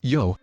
Yo,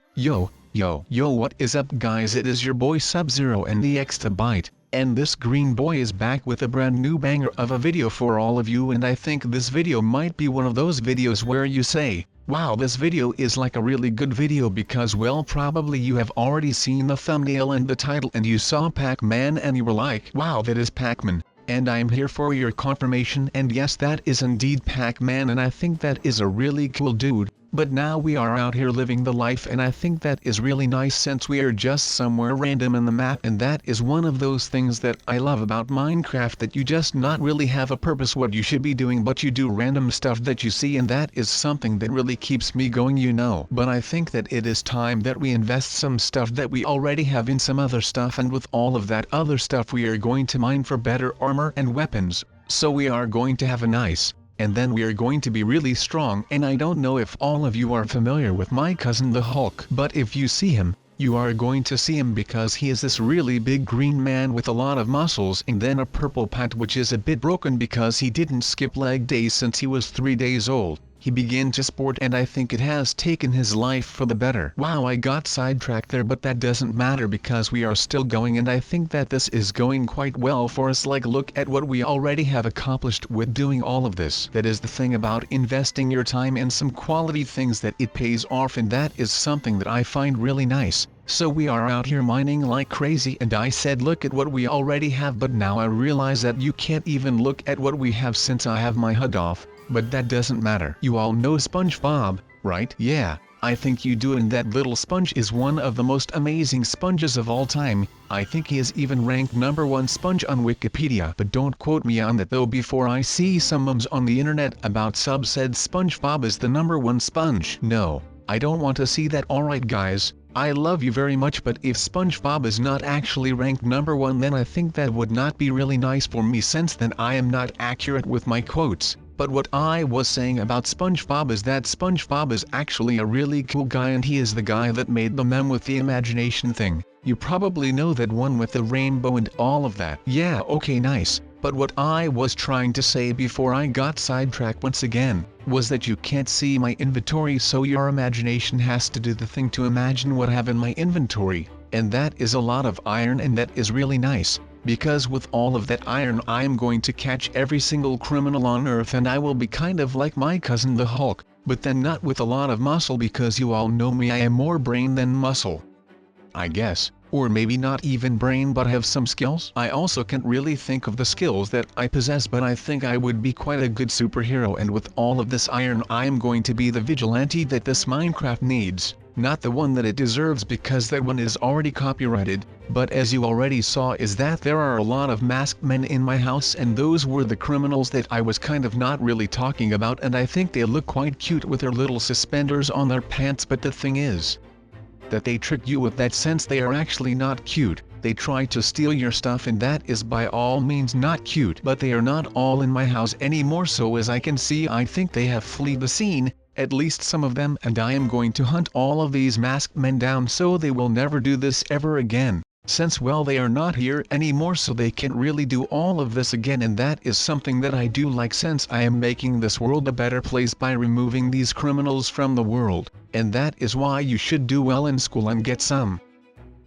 what is up guys, it is your boy Sub-Zero and the Exabyte, and this green boy is back with a brand new banger of a video for all of you, and I think this video might be one of those videos where you say, wow, this video is like a really good video because well probably you have already seen the thumbnail and the title and you saw Pac-Man and you were like, wow, that is Pac-Man. And I'm here for your confirmation, and yes, that is indeed Pac-Man, and I think that is a really cool dude. But now we are out here living the life, and I think that is really nice since we are just somewhere random in the map, and that is one of those things that I love about Minecraft, that you just not really have a purpose what you should be doing, but you do random stuff that you see, and that is something that really keeps me going, you know. But I think that it is time that we invest some stuff that we already have in some other stuff, and with all of that other stuff we are going to mine for better armor and weapons, so we are going to have a nice, and then we are going to be really strong. And I don't know if all of you are familiar with my cousin the Hulk, but if you see him, you are going to see him because he is this really big green man with a lot of muscles and then a purple pant which is a bit broken because he didn't skip leg days since he was 3 days old. He began to sport, and I think it has taken his life for the better. Wow, I got sidetracked there, but that doesn't matter because we are still going, and I think that this is going quite well for us. Like, look at what we already have accomplished with doing all of this. That is the thing about investing your time in some quality things, that it pays off, and that is something that I find really nice. So we are out here mining like crazy, and I said look at what we already have, but now I realize that you can't even look at what we have since I have my HUD off. But that doesn't matter. You all know SpongeBob, right? Yeah, I think you do, and that little sponge is one of the most amazing sponges of all time. I think he is even ranked #1 sponge on Wikipedia, but don't quote me on that though before I see some memes on the internet about Sub said SpongeBob is the #1 sponge. No, I don't want to see that. Alright guys, I love you very much, but if SpongeBob is not actually ranked #1, then I think that would not be really nice for me, since then I am not accurate with my quotes. But what I was saying about SpongeBob is that SpongeBob is actually a really cool guy, and he is the guy that made the meme with the imagination thing. You probably know that one with the rainbow and all of that. Yeah, okay, nice. But what I was trying to say before I got sidetracked once again, was that you can't see my inventory, so your imagination has to do the thing to imagine what I have in my inventory, and that is a lot of iron, and that is really nice. Because with all of that iron I am going to catch every single criminal on Earth, and I will be kind of like my cousin the Hulk, but then not with a lot of muscle, because you all know me, I am more brain than muscle, I guess. Or maybe not even brain, but have some skills. I also can't really think of the skills that I possess, but I think I would be quite a good superhero, and with all of this iron I am going to be the vigilante that this Minecraft needs. Not the one that it deserves, because that one is already copyrighted, but as you already saw is that there are a lot of masked men in my house, and those were the criminals that I was kind of not really talking about, and I think they look quite cute with their little suspenders on their pants, but the thing is that they trick you with that, since they are actually not cute. They try to steal your stuff, and that is by all means not cute, but they are not all in my house anymore, so as I can see I think they have fled the scene, at least some of them, and I am going to hunt all of these masked men down so they will never do this ever again, since well they are not here anymore, so they can't really do all of this again, and that is something that I do like, since I am making this world a better place by removing these criminals from the world, and that is why you should do well in school and get some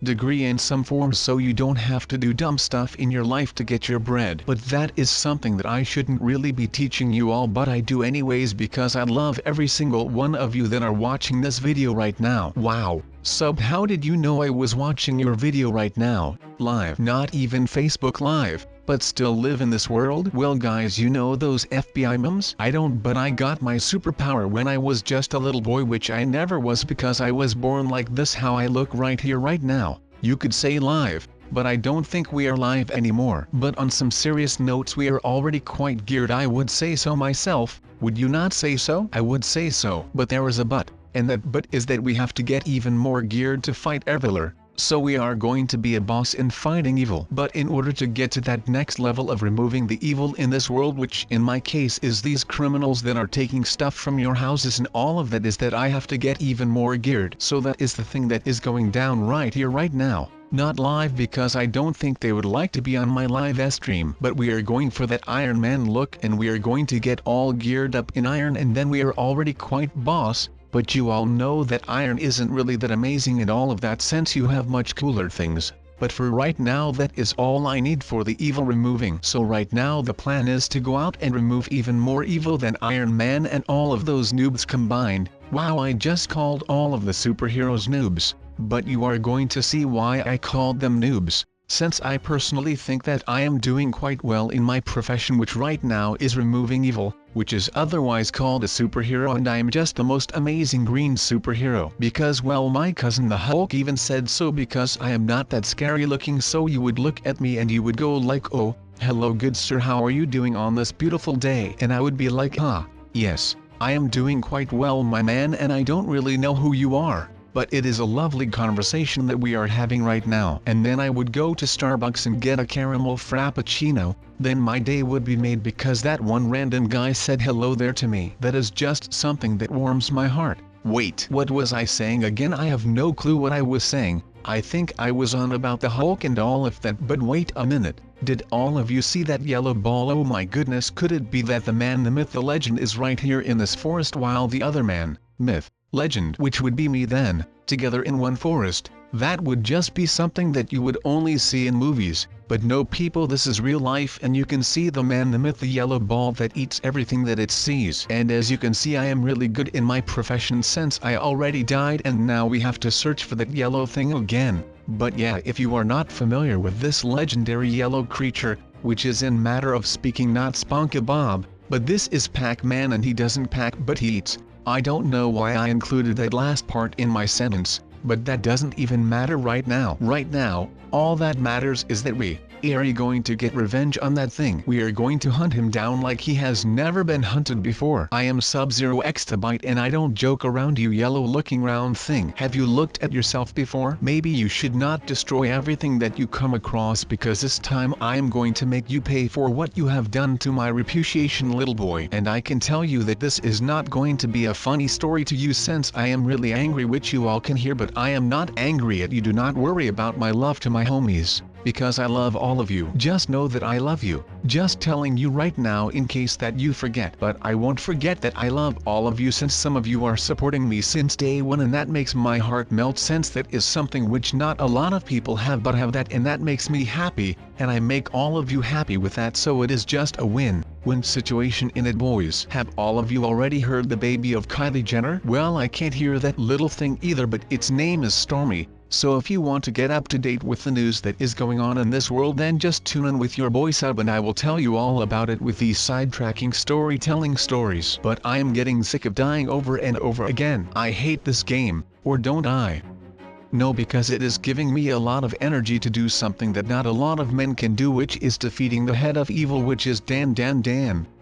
degree in some form, so you don't have to do dumb stuff in your life to get your bread. But that is something that I shouldn't really be teaching you all, but I do anyways because I love every single one of you that are watching this video right now. Wow, Sub, how did you know I was watching your video right now, live? Not even Facebook Live, but still live in this world? Well guys, you know those FBI memes? I don't, but I got my superpower when I was just a little boy, which I never was because I was born like this, how I look right here right now. You could say live, but I don't think we are live anymore. But on some serious notes, we are already quite geared, I would say so myself. Would you not say so? I would say so, but there is a but, and that but is that we have to get even more geared to fight Evil. So we are going to be a boss in fighting evil. But in order to get to that next level of removing the evil in this world, which in my case is these criminals that are taking stuff from your houses and all of that, is that I have to get even more geared. So that is the thing that is going down right here right now. Not live because I don't think they would like to be on my live stream, but we are going for that Iron Man look, and we are going to get all geared up in iron, and then we are already quite boss. but you all know that iron isn't really that amazing in all of that sense. You have much cooler things. But for right now that is all I need for the evil removing. So right now the plan is to go out and remove even more evil than Iron Man and all of those noobs combined. Wow, I just called all of the superheroes noobs, but you are going to see why I called them noobs. Since I personally think that I am doing quite well in my profession, which right now is removing evil, which is otherwise called a superhero, and I am just the most amazing green superhero. Because well, my cousin the Hulk even said so, because I am not that scary looking, so you would look at me and you would go like, oh, hello good sir, how are you doing on this beautiful day? And I would be like, yes, I am doing quite well my man, and I don't really know who you are, but it is a lovely conversation that we are having right now. And then I would go to Starbucks and get a caramel frappuccino, then my day would be made because that one random guy said hello there to me. That is just something that warms my heart. Wait, what was I saying again? I have no clue what I was saying. I think I was on about the Hulk and all of that, but wait a minute. Did all of you see that yellow ball? Oh my goodness, could it be that the man, the myth, the legend is right here in this forest, while the other man, myth, legend, which would be me then, together in one forest? That would just be something that you would only see in movies. But no people, this is real life, and you can see the man, the myth, the yellow ball that eats everything that it sees. And as you can see, I am really good in my profession since I already died, and now we have to search for that yellow thing again. But yeah, if you are not familiar with this legendary yellow creature, which is in matter of speaking not SpongeBob, but this is Pac-Man, and he doesn't pack but he eats. I don't know why I included that last part in my sentence, but that doesn't even matter right now. Right now, all that matters is that we are going to get revenge on that thing. We are going to hunt him down like he has never been hunted before. I am Sub-Zero Exabyte, and I don't joke around, you yellow looking round thing. Have you looked at yourself before? Maybe you should not destroy everything that you come across, because this time I am going to make you pay for what you have done to my reputation, little boy. And I can tell you that this is not going to be a funny story to you, since I am really angry, which you all can hear, but I am not angry at you. Do not worry about my love to my homies, because I love all of you. Just know that I love you. Just telling you right now in case that you forget. But I won't forget that I love all of you, since some of you are supporting me since day one, and that makes my heart melt, since that is something which not a lot of people have but have that, and that makes me happy, and I make all of you happy with that, so it is just a win-win situation in it, boys. Have all of you already heard the baby of Kylie Jenner? Well, I can't hear that little thing either, but its name is Stormi. So if you want to get up to date with the news that is going on in this world, then just tune in with your boy Sub, and I will tell you all about it with these sidetracking storytelling stories. But I am getting sick of dying over and over again. I hate this game, or don't I? No, because it is giving me a lot of energy to do something that not a lot of men can do, which is defeating the head of evil, which is Dan,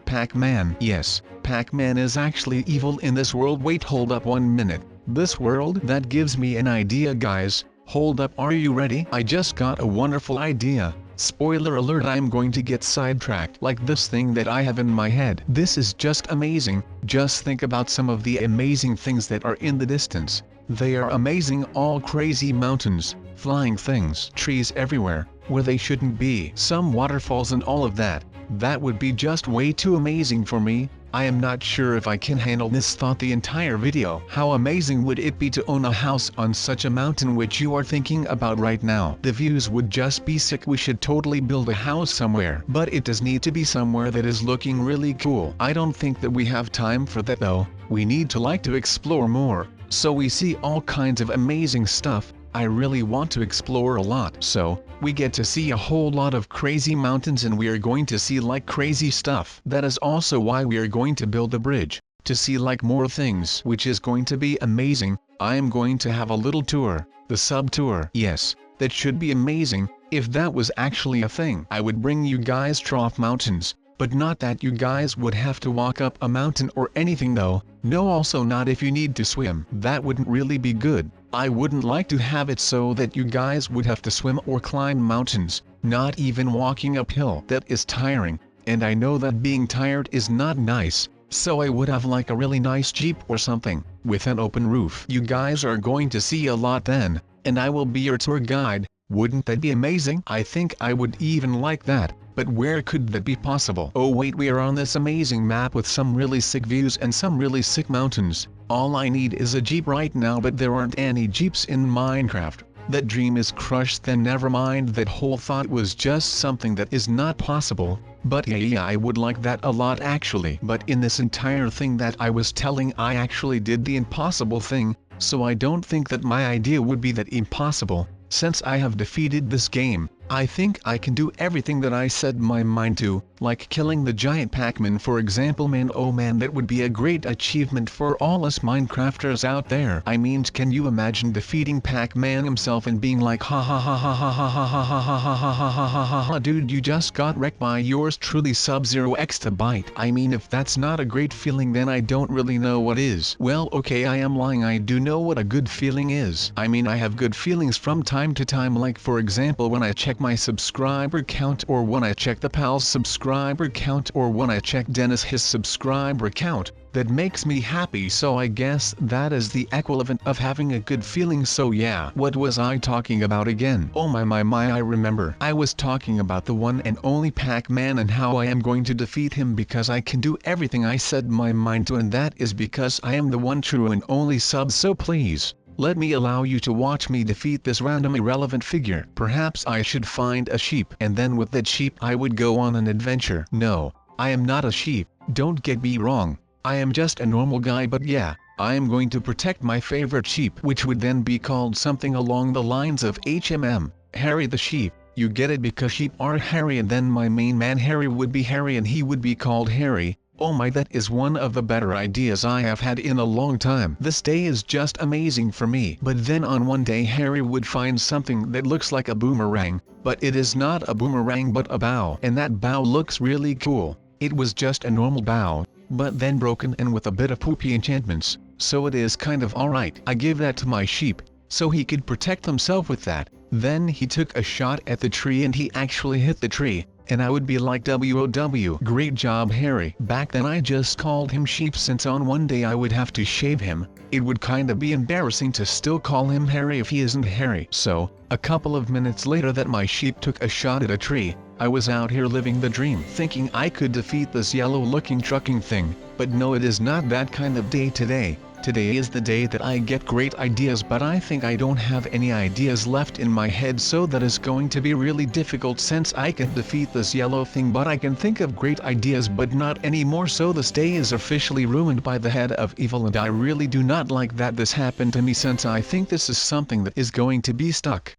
Pac-Man. Yes, Pac-Man is actually evil in this world. Wait, hold up 1 minute. This world? That gives me an idea, guys. Hold up, are you ready? I just got a wonderful idea. Spoiler alert, I'm going to get sidetracked like this thing that I have in my head. This is just amazing. Just think about some of the amazing things that are in the distance. They are amazing, all crazy mountains, flying things, trees everywhere, where they shouldn't be, some waterfalls and all of that. That would be just way too amazing for me. I am not sure if I can handle this thought the entire video. How amazing would it be to own a house on such a mountain, which you are thinking about right now? The views would just be sick. We should totally build a house somewhere, but it does need to be somewhere that is looking really cool. I don't think that we have time for that though. We need to like to explore more, so we see all kinds of amazing stuff. I really want to explore a lot, so we get to see a whole lot of crazy mountains, and we are going to see like crazy stuff. That is also why we are going to build a bridge, to see like more things, which is going to be amazing. I am going to have a little tour, the sub tour. Yes, that should be amazing. If that was actually a thing, I would bring you guys Trough Mountains, but not that you guys would have to walk up a mountain or anything though. No, also not if you need to swim. That wouldn't really be good. I wouldn't like to have it so that you guys would have to swim or climb mountains, not even walking uphill. That is tiring, and I know that being tired is not nice, so I would have like a really nice Jeep or something, with an open roof. You guys are going to see a lot then, and I will be your tour guide. Wouldn't that be amazing? I think I would even like that. But where could that be possible? Oh wait, we are on this amazing map with some really sick views and some really sick mountains. All I need is a Jeep right now, but there aren't any Jeeps in Minecraft. That dream is crushed, then never mind, that whole thought was just something that is not possible. But yeah, I would like that a lot actually. But in this entire thing that I was telling, I actually did the impossible thing, so I don't think that my idea would be that impossible. Since I have defeated this game, I think I can do everything that I set my mind to, like killing the giant Pac-Man for example. Man, oh man, that would be a great achievement for all us Minecrafters out there. I mean, can you imagine defeating Pac-Man himself and being like, ha ha ha ha ha ha ha ha ha ha ha ha ha ha ha ha, dude, you just got wrecked by yours truly Sub-Zero Exabyte. I mean, if that's not a great feeling, then I don't really know what is. Well, okay, I am lying, I do know what a good feeling is. I mean, I have good feelings from time to time, like for example when I check my subscriber count, or when I check the pals subscriber count, or when I check Dennis his subscriber count. That makes me happy, so I guess that is the equivalent of having a good feeling. So yeah, what was I talking about again? Oh my, I remember. I was talking about the one and only Pac-Man and how I am going to defeat him because I can do everything I set my mind to, and that is because I am the one true and only sub. So please, let me allow you to watch me defeat this random irrelevant figure. Perhaps I should find a sheep, and then with that sheep I would go on an adventure. No, I am not a sheep, don't get me wrong. I am just a normal guy, but yeah, I am going to protect my favorite sheep, which would then be called something along the lines of HMM, Harry the Sheep. You get it, because sheep are hairy, and then my main man Harry would be hairy and he would be called Harry. Oh my, that is one of the better ideas I have had in a long time. This day is just amazing for me. But then on one day Harry would find something that looks like a boomerang, but it is not a boomerang but a bow. And that bow looks really cool. It was just a normal bow, but then broken and with a bit of poopy enchantments, so it is kind of alright. I give that to my sheep, so he could protect himself with that. Then he took a shot at the tree and he actually hit the tree. And I would be like, WOW, great job Harry. Back then I just called him Sheep, since on one day I would have to shave him. It would kinda be embarrassing to still call him Harry if he isn't Harry. So, a couple of minutes later that my sheep took a shot at a tree, I was out here living the dream, thinking I could defeat this yellow looking trucking thing. But no, it is not that kind of day today. Today is the day that I get great ideas, but I think I don't have any ideas left in my head, so that is going to be really difficult since I can defeat this yellow thing, but I can think of great ideas but not anymore. So this day is officially ruined by the head of evil, and I really do not like that this happened to me, since I think this is something that is going to be stuck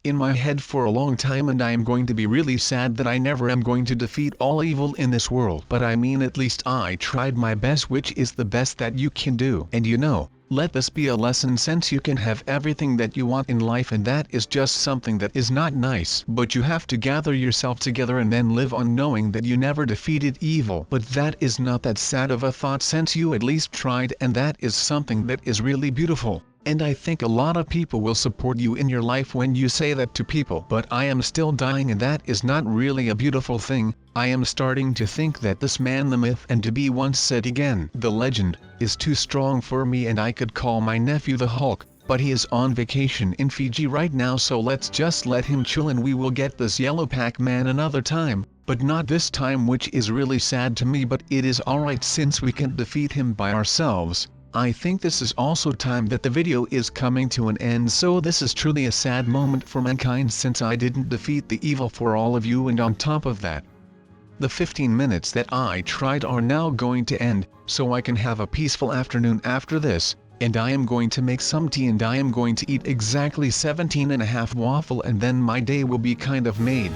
in my head for a long time, and I am going to be really sad that I never am going to defeat all evil in this world. But I mean, at least I tried my best, which is the best that you can do. And you know, let this be a lesson, since you can have everything that you want in life, and that is just something that is not nice. But you have to gather yourself together and then live on knowing that you never defeated evil. But that is not that sad of a thought, since you at least tried, and that is something that is really beautiful. And I think a lot of people will support you in your life when you say that to people. But I am still dying, and that is not really a beautiful thing. I am starting to think that this man, the myth, and to be once said again, the legend, is too strong for me, and I could call my nephew the Hulk. But he is on vacation in Fiji right now, so let's just let him chill, and we will get this yellow Pac-Man another time. But not this time, which is really sad to me, but it is alright since we can defeat him by ourselves. I think this is also time that the video is coming to an end, so this is truly a sad moment for mankind, since I didn't defeat the evil for all of you, and on top of that, the 15 minutes that I tried are now going to end, so I can have a peaceful afternoon after this, and I am going to make some tea, and I am going to eat exactly 17.5 waffle, and then my day will be kind of made.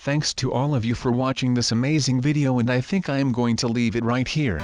Thanks to all of you for watching this amazing video, and I think I am going to leave it right here.